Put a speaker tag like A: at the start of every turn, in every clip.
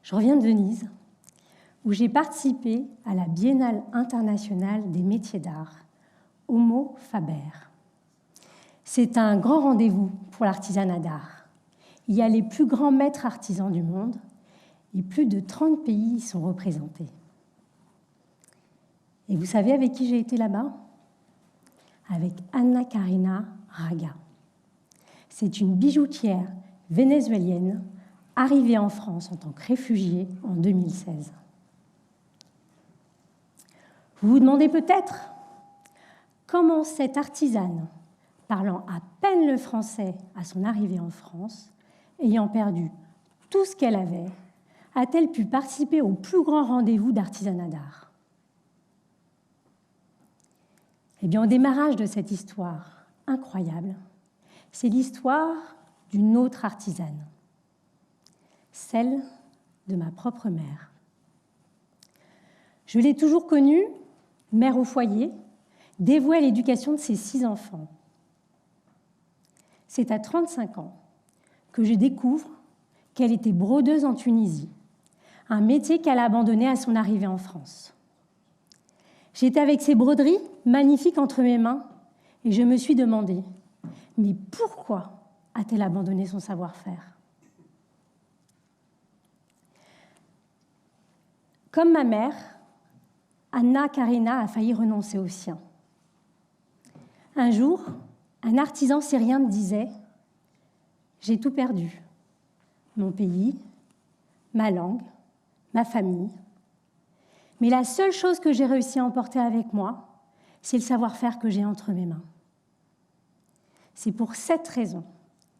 A: Je reviens de Venise, où j'ai participé à la Biennale internationale des métiers d'art, Homo Faber. C'est un grand rendez-vous pour l'artisanat d'art. Il y a les plus grands maîtres artisans du monde et plus de 30 pays y sont représentés. Et vous savez avec qui j'ai été là-bas? Avec Anna Karina Raga. C'est une bijoutière vénézuélienne arrivée en France en tant que réfugiée en 2016. Vous vous demandez peut-être comment cette artisane, parlant à peine le français à son arrivée en France, ayant perdu tout ce qu'elle avait, a-t-elle pu participer au plus grand rendez-vous d'artisanat d'art? Eh bien, au démarrage de cette histoire incroyable, c'est l'histoire d'une autre artisane, celle de ma propre mère. Je l'ai toujours connue, mère au foyer, dévouée à l'éducation de ses 6 enfants. C'est à 35 ans que je découvre qu'elle était brodeuse en Tunisie, un métier qu'elle a abandonné à son arrivée en France. J'étais avec ces broderies magnifiques entre mes mains et je me suis demandé, mais pourquoi a-t-elle abandonné son savoir-faire? Comme ma mère, Anna Karina a failli renoncer au sien. Un jour, un artisan syrien me disait « J'ai tout perdu, mon pays, ma langue, ma famille. Mais la seule chose que j'ai réussi à emporter avec moi, c'est le savoir-faire que j'ai entre mes mains. » C'est pour cette raison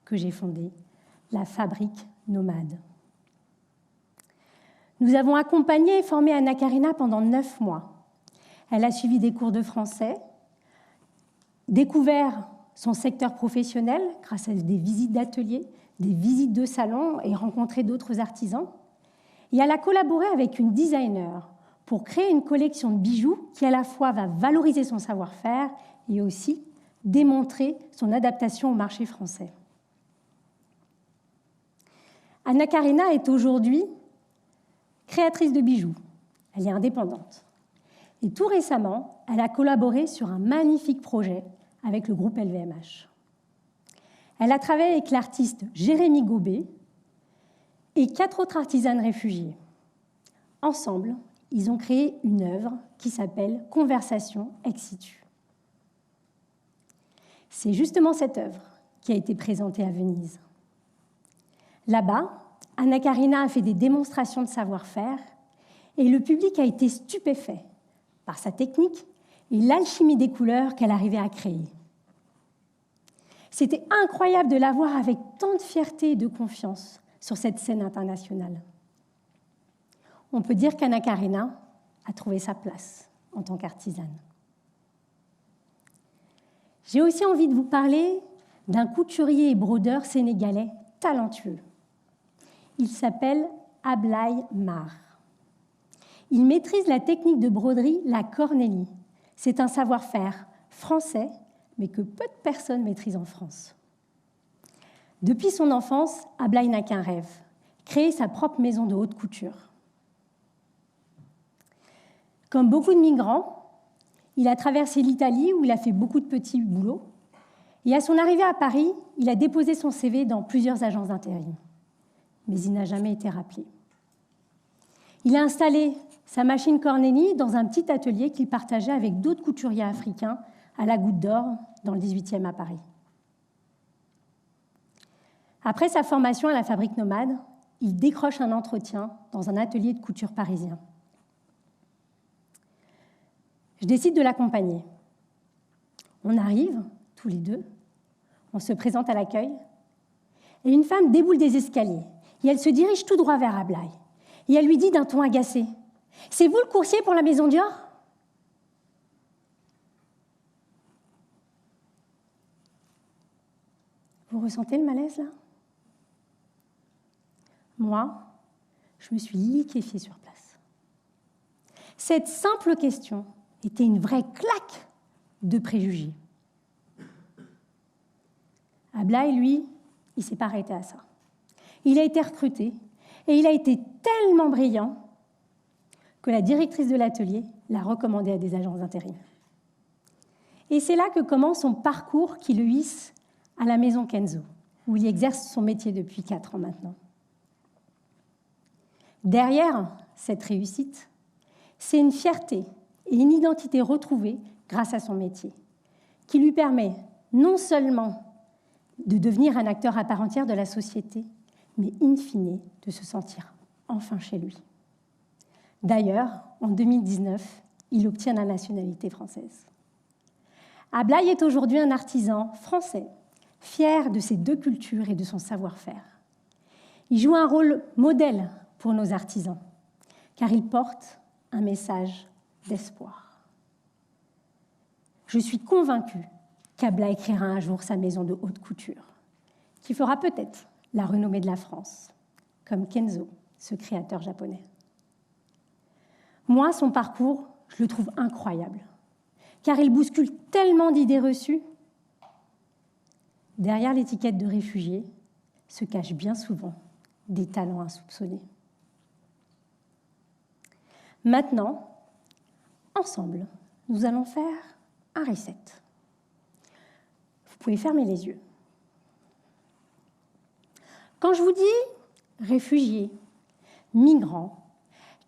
A: que j'ai fondé la Fabrique Nomade. Nous avons accompagné et formé Anna Karina pendant 9 mois. Elle a suivi des cours de français, découvert son secteur professionnel grâce à des visites d'ateliers, des visites de salons et rencontré d'autres artisans. Et elle a collaboré avec une designer pour créer une collection de bijoux qui à la fois va valoriser son savoir-faire et aussi démontrer son adaptation au marché français. Anna Karina est aujourd'hui créatrice de bijoux. Elle est indépendante. Et tout récemment, elle a collaboré sur un magnifique projet avec le groupe LVMH. Elle a travaillé avec l'artiste Jérémy Gobet et 4 autres artisanes réfugiées. Ensemble, ils ont créé une œuvre qui s'appelle « Conversation ex situ ». C'est justement cette œuvre qui a été présentée à Venise. Là-bas, Anna Karina a fait des démonstrations de savoir-faire et le public a été stupéfait par sa technique et l'alchimie des couleurs qu'elle arrivait à créer. C'était incroyable de la voir avec tant de fierté et de confiance sur cette scène internationale. On peut dire qu'Anna Karina a trouvé sa place en tant qu'artisane. J'ai aussi envie de vous parler d'un couturier et brodeur sénégalais talentueux. Il s'appelle Ablaye Mar. Il maîtrise la technique de broderie, la cornélie. C'est un savoir-faire français, mais que peu de personnes maîtrisent en France. Depuis son enfance, Ablaye n'a qu'un rêve, créer sa propre maison de haute couture. Comme beaucoup de migrants, il a traversé l'Italie où il a fait beaucoup de petits boulots. Et à son arrivée à Paris, il a déposé son CV dans plusieurs agences d'intérim. Mais il n'a jamais été rappelé. Il a installé sa machine cornélie dans un petit atelier qu'il partageait avec d'autres couturiers africains à la Goutte d'Or, dans le 18e à Paris. Après sa formation à la Fabrique Nomade, il décroche un entretien dans un atelier de couture parisien. Je décide de l'accompagner. On arrive, tous les deux, on se présente à l'accueil, et une femme déboule des escaliers, et elle se dirige tout droit vers Ablaye. Et elle lui dit d'un ton agacé, « C'est vous le coursier pour la maison Dior ?» Vous ressentez le malaise, là? Moi, je me suis liquéfiée sur place. Cette simple question était une vraie claque de préjugés. Ablaye, lui, il ne s'est pas arrêté à ça. Il a été recruté Et il a été tellement brillant que la directrice de l'atelier l'a recommandé à des agences d'intérim. Et c'est là que commence son parcours qui le hisse à la Maison Kenzo, où il exerce son métier depuis 4 ans maintenant. Derrière cette réussite, c'est une fierté et une identité retrouvée grâce à son métier, qui lui permet non seulement de devenir un acteur à part entière de la société, mais in fine de se sentir enfin chez lui. D'ailleurs, en 2019, il obtient la nationalité française. Ablaye est aujourd'hui un artisan français, fier de ses 2 cultures et de son savoir-faire. Il joue un rôle modèle pour nos artisans, car il porte un message d'espoir. Je suis convaincue qu'Ablaye créera un jour sa maison de haute couture, qui fera peut-être la renommée de la France, comme Kenzo, ce créateur japonais. Moi, son parcours, je le trouve incroyable, car il bouscule tellement d'idées reçues. Derrière l'étiquette de réfugié se cachent bien souvent des talents insoupçonnés. Maintenant, ensemble, nous allons faire un reset. Vous pouvez fermer les yeux. Quand je vous dis réfugiés, migrants,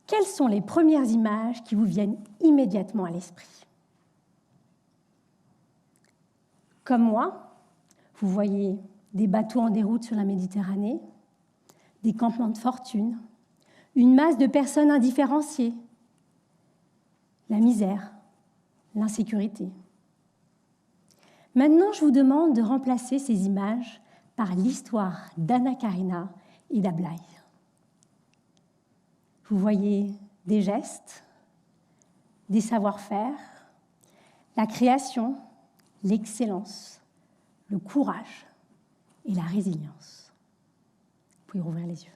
A: quelles sont les premières images qui vous viennent immédiatement à l'esprit? Comme moi, vous voyez des bateaux en déroute sur la Méditerranée, des campements de fortune, une masse de personnes indifférenciées, la misère, l'insécurité. Maintenant, je vous demande de remplacer ces images par l'histoire d'Anna Karina et d'Ablaye. Vous voyez des gestes, des savoir-faire, la création, l'excellence, le courage et la résilience. Vous pouvez rouvrir les yeux.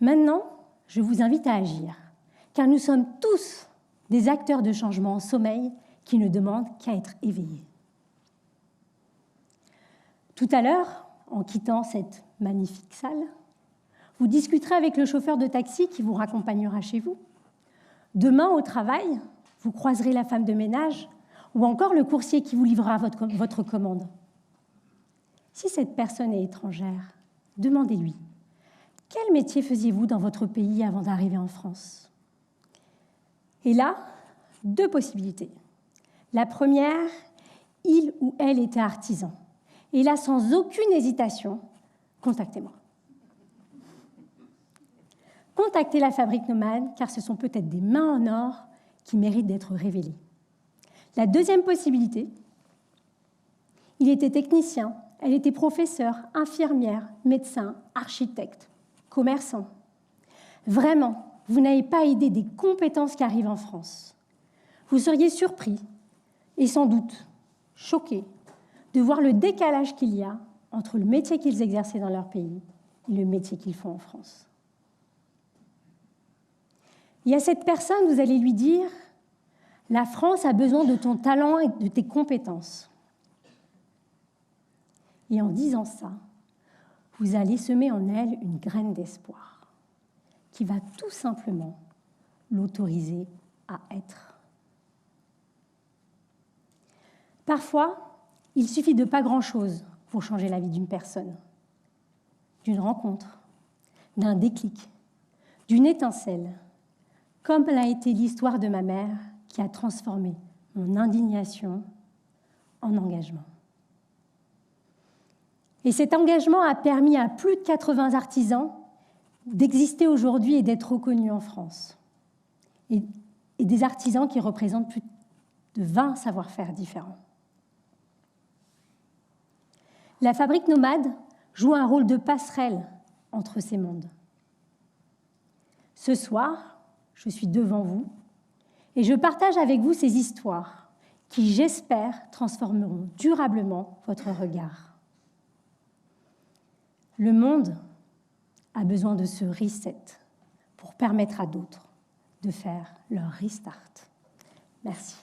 A: Maintenant, je vous invite à agir, car nous sommes tous des acteurs de changement en sommeil qui ne demandent qu'à être éveillés. Tout à l'heure, en quittant cette magnifique salle, vous discuterez avec le chauffeur de taxi qui vous raccompagnera chez vous. Demain, au travail, vous croiserez la femme de ménage ou encore le coursier qui vous livrera votre commande. Si cette personne est étrangère, demandez-lui « Quel métier faisiez-vous dans votre pays avant d'arriver en France ?» Et là, 2 possibilités. La première, il ou elle était artisan. Et là, sans aucune hésitation, contactez-moi. Contactez la Fabrique Nomade, car ce sont peut-être des mains en or qui méritent d'être révélées. La deuxième possibilité, il était technicien, elle était professeure, infirmière, médecin, architecte, commerçant. Vraiment, vous n'avez pas idée des compétences qui arrivent en France. Vous seriez surpris et sans doute choqué de voir le décalage qu'il y a entre le métier qu'ils exerçaient dans leur pays et le métier qu'ils font en France. Et à cette personne, vous allez lui dire « La France a besoin de ton talent et de tes compétences. » Et en disant ça, vous allez semer en elle une graine d'espoir qui va tout simplement l'autoriser à être. Parfois, il suffit de pas grand-chose pour changer la vie d'une personne, d'une rencontre, d'un déclic, d'une étincelle, comme l'a été l'histoire de ma mère qui a transformé mon indignation en engagement. Et cet engagement a permis à plus de 80 artisans d'exister aujourd'hui et d'être reconnus en France. Et des artisans qui représentent plus de 20 savoir-faire différents. La Fabrique Nomade joue un rôle de passerelle entre ces mondes. Ce soir, je suis devant vous et je partage avec vous ces histoires qui, j'espère, transformeront durablement votre regard. Le monde a besoin de ce reset pour permettre à d'autres de faire leur restart. Merci.